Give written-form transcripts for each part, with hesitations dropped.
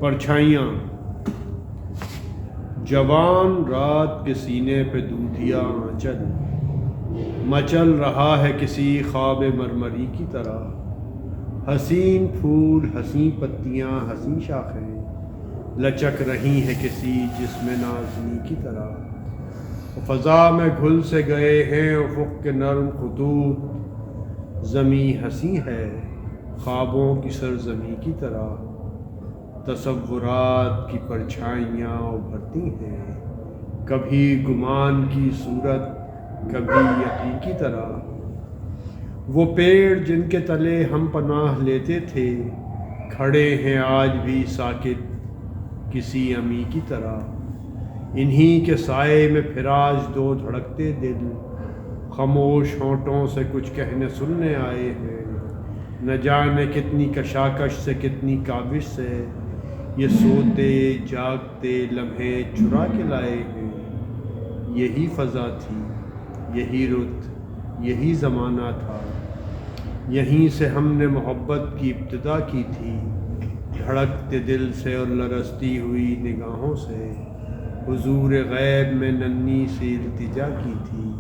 پرچھائیاں۔ جوان رات کے سینے پہ دودھیا آنچل مچل رہا ہے کسی خواب مرمری کی طرح۔ حسین پھول، حسین پتیاں، حسین شاخیں لچک رہی ہیں کسی جسم نازنی کی طرح۔ فضا میں گھل سے گئے ہیں افق کے نرم خطوط، زمیں ہنسی ہے خوابوں کی سرزمین کی طرح۔ تصورات کی پرچھائیاں ابھرتی ہیں، کبھی گمان کی صورت، کبھی یقین کی طرح۔ وہ پیڑ جن کے تلے ہم پناہ لیتے تھے، کھڑے ہیں آج بھی ساکت کسی امی کی طرح۔ انہی کے سائے میں پھر آج دو دھڑکتے دل، خاموش ہونٹوں سے کچھ کہنے سننے آئے ہیں۔ نہ جانے کتنی کشاکش سے، کتنی کاوش سے یہ سوتے جاگتے لمحے چرا کے لائے ہیں۔ یہی فضا تھی، یہی رت، یہی زمانہ تھا، یہیں سے ہم نے محبت کی ابتدا کی تھی۔ دھڑکتے دل سے اور لرزتی ہوئی نگاہوں سے حضور غیب میں ننھی سی التجا کی تھی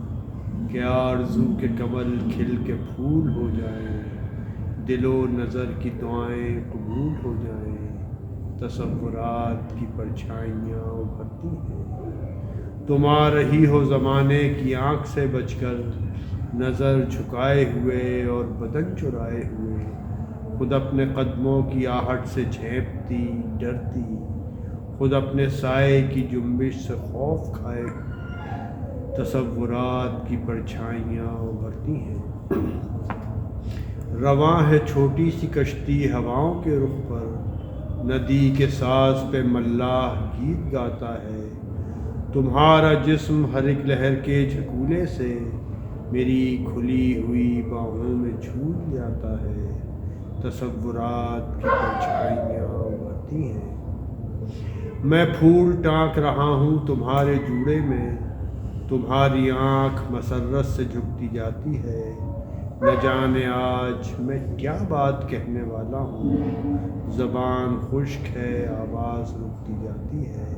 کہ آرزو کے کمل کھل کے پھول ہو جائیں، دل و نظر کی دعائیں قبول ہو جائیں۔ تصورات کی پرچھائیاں ابھرتی ہیں، تم آ رہی ہو زمانے کی آنکھ سے بچ کر، نظر جھکائے ہوئے اور بدن چرائے ہوئے، خود اپنے قدموں کی آہٹ سے جھیپتی ڈرتی، خود اپنے سائے کی جنبش سے خوف کھائے۔ تصورات کی پرچھائیاں ابھرتی ہیں۔ رواں ہے چھوٹی سی کشتی ہواؤں کے رخ پر، ندی کے ساز پہ ملاح گیت گاتا ہے۔ تمہارا جسم ہر ایک لہر کے جھکولے سے میری کھلی ہوئی باہوں میں جھول جاتا ہے۔ تصورات کی پرچھائیاں ابھرتی ہیں۔ میں پھول ٹانک رہا ہوں تمہارے جوڑے میں، تمہاری آنکھ مسرت سے جھکتی جاتی ہے۔ نہ جانے آج میں کیا بات کہنے والا ہوں، زبان خشک ہے، آواز رکتی جاتی ہے۔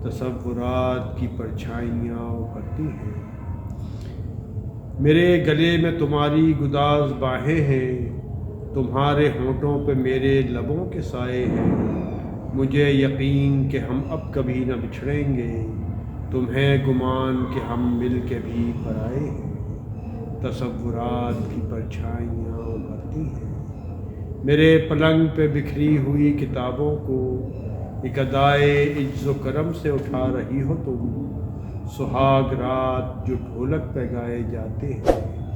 تصورات کی پرچھائیاں ابھرتی ہیں۔ میرے گلے میں تمہاری گداز باہیں ہیں، تمہارے ہونٹوں پہ میرے لبوں کے سائے ہیں۔ مجھے یقین کہ ہم اب کبھی نہ بچھڑیں گے، تمہیں گمان کہ ہم مل کے بھی پرائے ہیں۔ تصورات کی پرچھائیاں ابھرتی ہیں۔ میرے پلنگ پہ بکھری ہوئی کتابوں کو ایک ادائے عجز و کرم سے اٹھا رہی ہو تم، سہاگ رات جو ڈھولک پہ گائے جاتے ہیں،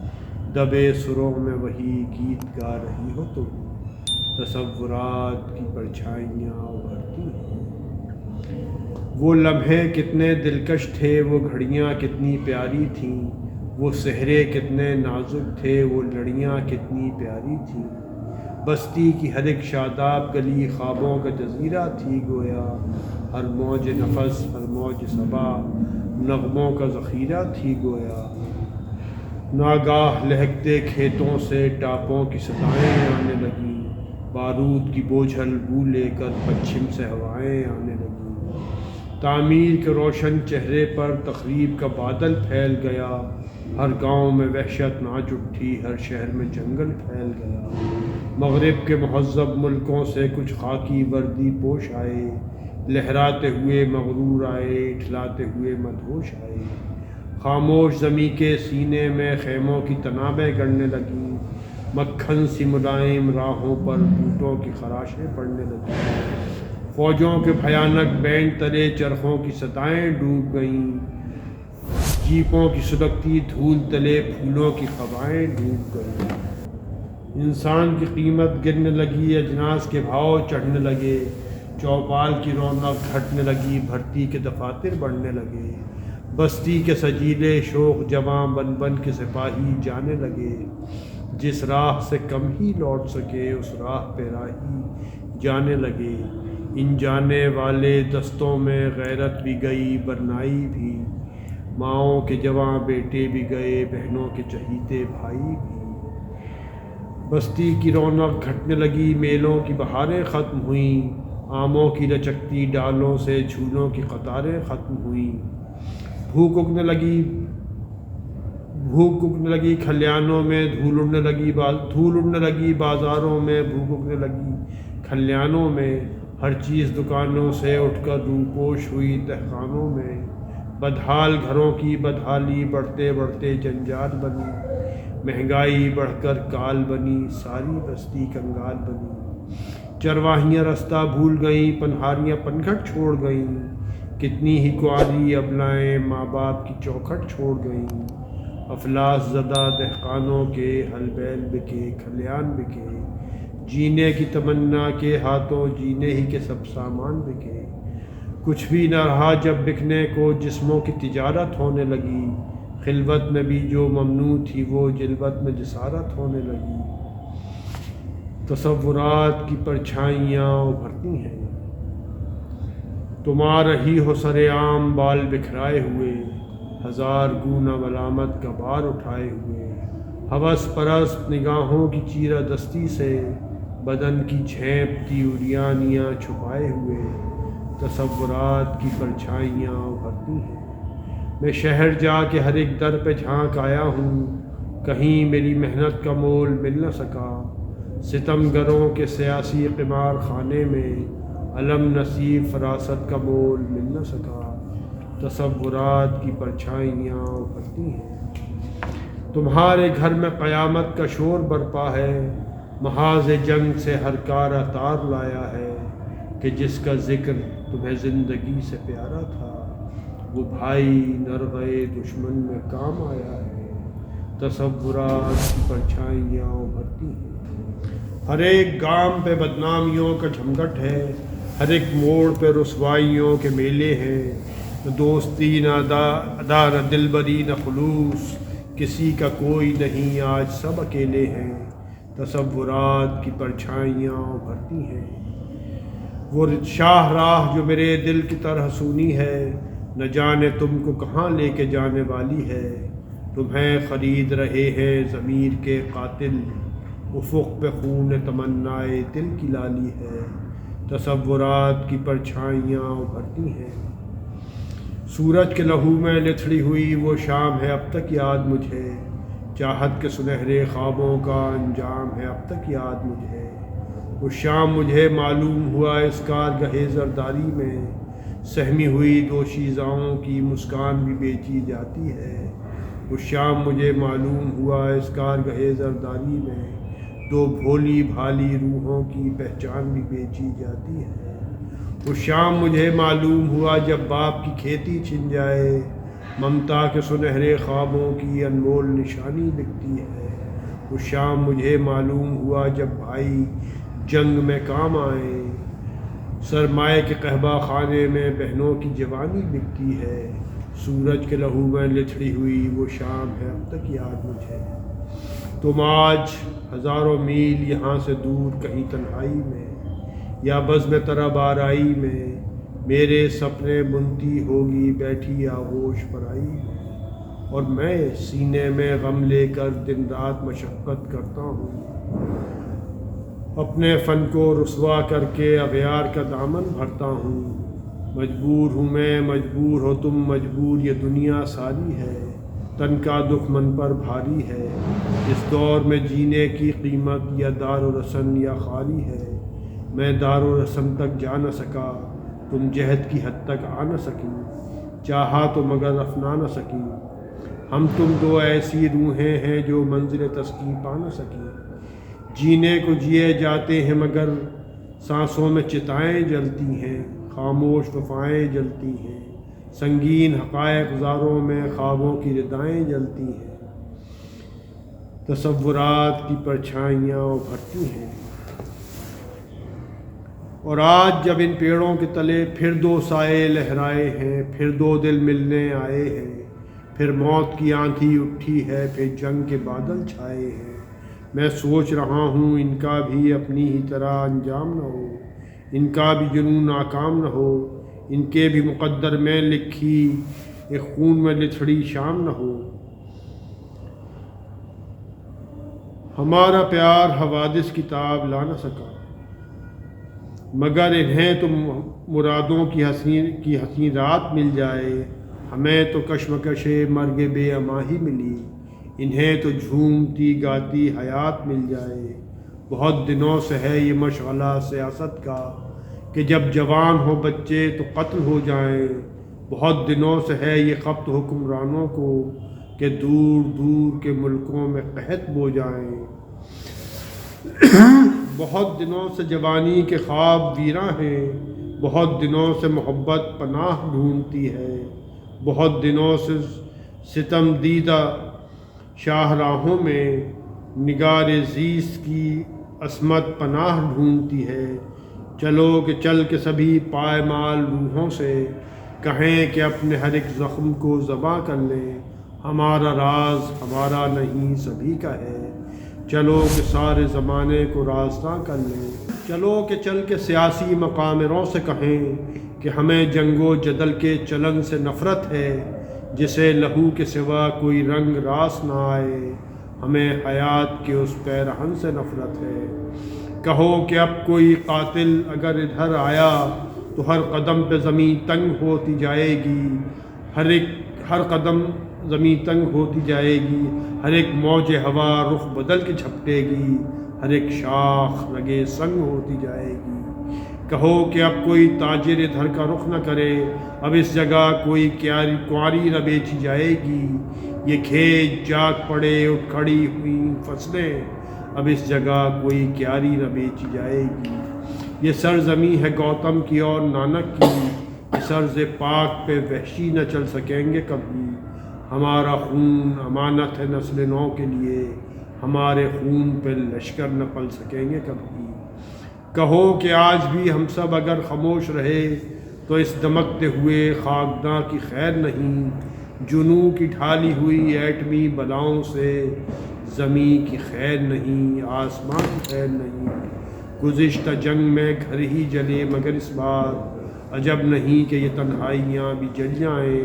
دبے سروں میں وہی گیت گا رہی ہو تم۔ تصورات کی پرچھائیاں ابھرتی ہیں۔ وہ لمحے کتنے دلکش تھے، وہ گھڑیاں کتنی پیاری تھیں، وہ سہرے کتنے نازک تھے، وہ لڑیاں کتنی پیاری تھیں۔ بستی کی ہر ایک شاداب گلی خوابوں کا جزیرہ تھی گویا، ہر موج نفس، ہر موج صبا نغموں کا ذخیرہ تھی گویا۔ ناگاہ لہکتے کھیتوں سے ٹاپوں کی صدائیں آنے لگیں، بارود کی بوجھل بو لے کر پچھم سے ہوائیں آنے لگیں۔ تعمیر کے روشن چہرے پر تخریب کا بادل پھیل گیا، ہر گاؤں میں وحشت ناچ اٹھی، ہر شہر میں جنگل پھیل گیا۔ مغرب کے مہذب ملکوں سے کچھ خاکی وردی پوش آئے، لہراتے ہوئے مغرور آئے، اٹھلاتے ہوئے مدہوش آئے۔ خاموش زمیں کے سینے میں خیموں کی تنابیں گڑنے لگیں، مکھن سی ملائم راہوں پر بوٹوں کی خراشیں پڑنے لگیں۔ فوجوں کے بھیانک بینڈ تلے چرخوں کی صدائیں ڈوب گئیں، جیپوں کی سلگتی دھول تلے پھولوں کی خبائیں ڈوب گئیں۔ انسان کی قیمت گرنے لگی، اجناس کے بھاؤ چڑھنے لگے، چوپال کی رونق گھٹنے لگی، بھرتی کے دفاتر بڑھنے لگے۔ بستی کے سجیلے شوخ جواں بن بن کے سپاہی جانے لگے، جس راہ سے کم ہی لوٹ سکے اس راہ پہ راہی جانے لگے۔ ان جانے والے دستوں میں غیرت بھی گئی، برنائی بھی، ماؤں کے جواں بیٹے بھی گئے، بہنوں کے چہیتے بھائی بھی۔ بستی کی رونق گھٹنے لگی، میلوں کی بہاریں ختم ہوئیں، آموں کی لچکتی ڈالوں سے جھولوں کی قطاریں ختم ہوئیں، بھوک اگنے لگی کھلیانوں میں، دھول اڑنے لگی بازاروں میں، بھوک اگنے لگی کھلیانوں میں، ہر چیز دکانوں سے اٹھ کر روپوش ہوئی تہخانوں میں، بدحال گھروں کی بدحالی بڑھتے بڑھتے جنجال بنی، مہنگائی بڑھ کر کال بنی، ساری بستی کنگال بنی، چرواہیاں رستہ بھول گئیں، پنہاریاں پنگھٹ چھوڑ گئیں، کتنی ہی کنواری ابلائیں ماں باپ کی چوکھٹ چھوڑ گئیں، افلاس زدہ دہقانوں کے ہل بیل بکے، کھلیان بکے، جینے کی تمنا کے ہاتھوں جینے ہی کے سب سامان بکے، کچھ بھی نہ رہا جب بکنے کو، جسموں کی تجارت ہونے لگی، خلوت میں بھی جو ممنوع تھی وہ جلوت میں جسارت ہونے لگی، تصورات کی پرچھائیاں ابھرتی ہیں، تم آ رہی ہو سر عام بال بکھرائے ہوئے، ہزار گونا ملامت کا بار اٹھائے ہوئے، ہوس پرست نگاہوں کی چیرہ دستی سے بدن کی جھیپتی اریانیاں چھپائے ہوئے، تصورات کی پرچھائیاں ابھرتی ہیں، میں شہر جا کے ہر ایک در پہ جھانک آیا ہوں، کہیں میری محنت کا مول مل نہ سکا، ستم گروں کے سیاسی قمار خانے میں علم نصیب فراست کا مول مل نہ سکا، تصورات کی پرچھائیاں ابھرتی ہیں، تمہارے گھر میں قیامت کا شور برپا ہے، محاذ جنگ سے ہر کارہ تار لایا ہے، کہ جس کا ذکر تمہیں زندگی سے پیارا تھا، وہ بھائی نرغے دشمن میں کام آیا ہے، تصورات کی پرچھائیاں ابھرتی ہیں، ہر ایک گام پہ بدنامیوں کا جھمگٹ ہے، ہر ایک موڑ پہ رسوائیوں کے میلے ہیں، نہ دوستی نہ ادا نہ دلبری نہ خلوص، کسی کا کوئی نہیں آج سب اکیلے ہیں، تصورات کی پرچھائیاں ابھرتی ہیں، وہ شاہ راہ جو میرے دل کی طرح سونی ہے، نہ جانے تم کو کہاں لے کے جانے والی ہے، تمہیں خرید رہے ہیں ضمیر کے قاتل، افق پہ خون تمنائے دل کی لالی ہے، تصورات کی پرچھائیاں ابھرتی ہیں، سورج کے لہو میں لتھڑی ہوئی وہ شام ہے اب تک یاد مجھے، چاہت کے سنہرے خوابوں کا انجام ہے اب تک یاد مجھے، اس شام مجھے معلوم ہوا اس کارگہ زرداری میں، سہمی ہوئی دوشیزاؤں کی مسکان بھی بیچی جاتی ہے، اس شام مجھے معلوم ہوا اس کارگہ زرداری میں، دو بھولی بھالی روحوں کی پہچان بھی بیچی جاتی ہے، اس شام مجھے معلوم ہوا جب باپ کی کھیتی چھن جائے، ممتا کے سنہرے خوابوں کی انمول نشانی بکتی ہے، اس شام مجھے معلوم ہوا جب بھائی جنگ میں کام آئیں، سرمائے کے قحبہ خانے میں بہنوں کی جوانی بکتی ہے، سورج کے لہو میں لتھڑی ہوئی وہ شام ہے اب تک یاد مجھے، تم آج ہزاروں میل یہاں سے دور کہیں تنہائی میں، یا بزم طرب آرائی میں، میرے سپنے بنتی ہوگی بیٹھی آغوش پرائی میں، اور میں سینے میں غم لے کر دن رات مشقت کرتا ہوں، اپنے فن کو رسوا کر کے اغیار کا دامن بھرتا ہوں، مجبور ہوں میں مجبور ہو تم مجبور یہ دنیا ساری ہے، تن کا دکھ من پر بھاری ہے، اس دور میں جینے کی قیمت یا دار و رسن یا خواری ہے، میں دار و رسن تک جا نہ سکا، تم جہد کی حد تک آ نہ سکی، چاہا تو مگر افنا نہ سکی، ہم تم دو ایسی روحیں ہیں جو منزل تسکی پا نہ سکی، جینے کو جیے جاتے ہیں مگر سانسوں میں چتائیں جلتی ہیں، خاموش وفائیں جلتی ہیں، سنگین حقائق زاروں میں خوابوں کی ردائیں جلتی ہیں، تصورات کی پرچھائیاں ابھرتی ہیں، اور آج جب ان پیڑوں کے تلے پھر دو سائے لہرائے ہیں، پھر دو دل ملنے آئے ہیں، پھر موت کی آندھی اٹھی ہے، پھر جنگ کے بادل چھائے ہیں، میں سوچ رہا ہوں ان کا بھی اپنی ہی طرح انجام نہ ہو، ان کا بھی جنون ناکام نہ ہو، ان کے بھی مقدر میں لکھی ایک خون میں لتھڑی شام نہ ہو، ہمارا پیار حوادث کی تاب لا نہ سکا، مگر انہیں تو مرادوں کی حسین رات مل جائے، ہمیں تو کشمکش مرگ بے اماں ہی ملی، انہیں تو جھومتی گاتی حیات مل جائے۔ بہت دنوں سے ہے یہ مشغلہ سیاست کا کہ جب جوان ہو بچے تو قتل ہو جائیں، بہت دنوں سے ہے یہ خبط حکمرانوں کو کہ دور دور کے ملکوں میں قحط بو جائیں۔ بہت دنوں سے جوانی کے خواب ویراں ہیں، بہت دنوں سے محبت پناہ ڈھونڈتی ہے، بہت دنوں سے ستم دیدہ شاہراہوں میں نگار زیست کی عصمت پناہ ڈھونڈتی ہے۔ چلو کہ چل کے سبھی پائمال روحوں سے کہیں کہ اپنے ہر ایک زخم کو ذبح کر لیں، ہمارا راز ہمارا نہیں سبھی کا ہے، چلو کہ سارے زمانے کو رازداں کر لیں۔ چلو کہ چل کے سیاسی مقامروں سے کہیں کہ ہمیں جنگ و جدل کے چلن سے نفرت ہے، جسے لہو کے سوا کوئی رنگ راس نہ آئے، ہمیں حیات کے اس پیرہن سے نفرت ہے۔ کہو کہ اب کوئی قاتل اگر ادھر آیا تو ہر قدم پہ زمین تنگ ہوتی جائے گی، ہر قدم زمین تنگ ہوتی جائے گی، ہر ایک موج ہوا رخ بدل کے جھپٹے گی، ہر ایک شاخ رگے سنگ ہوتی جائے گی۔ کہو کہ اب کوئی تاجر ادھر کا رخ نہ کرے، اب اس جگہ کوئی کواری نہ بیچی جائے گی، یہ کھیت جاگ پڑے اٹھ کھڑی ہوئی فصلیں، اب اس جگہ کوئی کیاری نہ بیچی جائے گی۔ یہ سرزمین ہے گوتم کی اور نانک کی، اس ارض پاک پہ وحشی نہ چل سکیں گے کبھی، ہمارا خون امانت ہے نسل نو کے لیے، ہمارے خون پہ لشکر نہ پل سکیں گے کبھی۔ کہو کہ آج بھی ہم سب اگر خاموش رہے تو اس دمکتے ہوئے خاکداں کی خیر نہیں، جنوں کی ڈھالی ہوئی ایٹمی بلاؤں سے زمین کی خیر نہیں، آسمان کی خیر نہیں۔ گزشتہ جنگ میں گھر ہی جلے مگر اس بار عجب نہیں کہ یہ تنہائیاں بھی جل جائیں،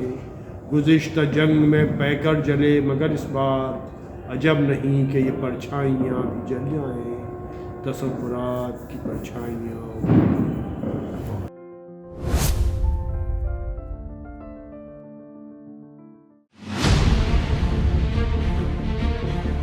گزشتہ جنگ میں پیکر جلے مگر اس بار عجب نہیں کہ یہ پرچھائیاں بھی جل جائیں، تصورات کی پرچھائیاں۔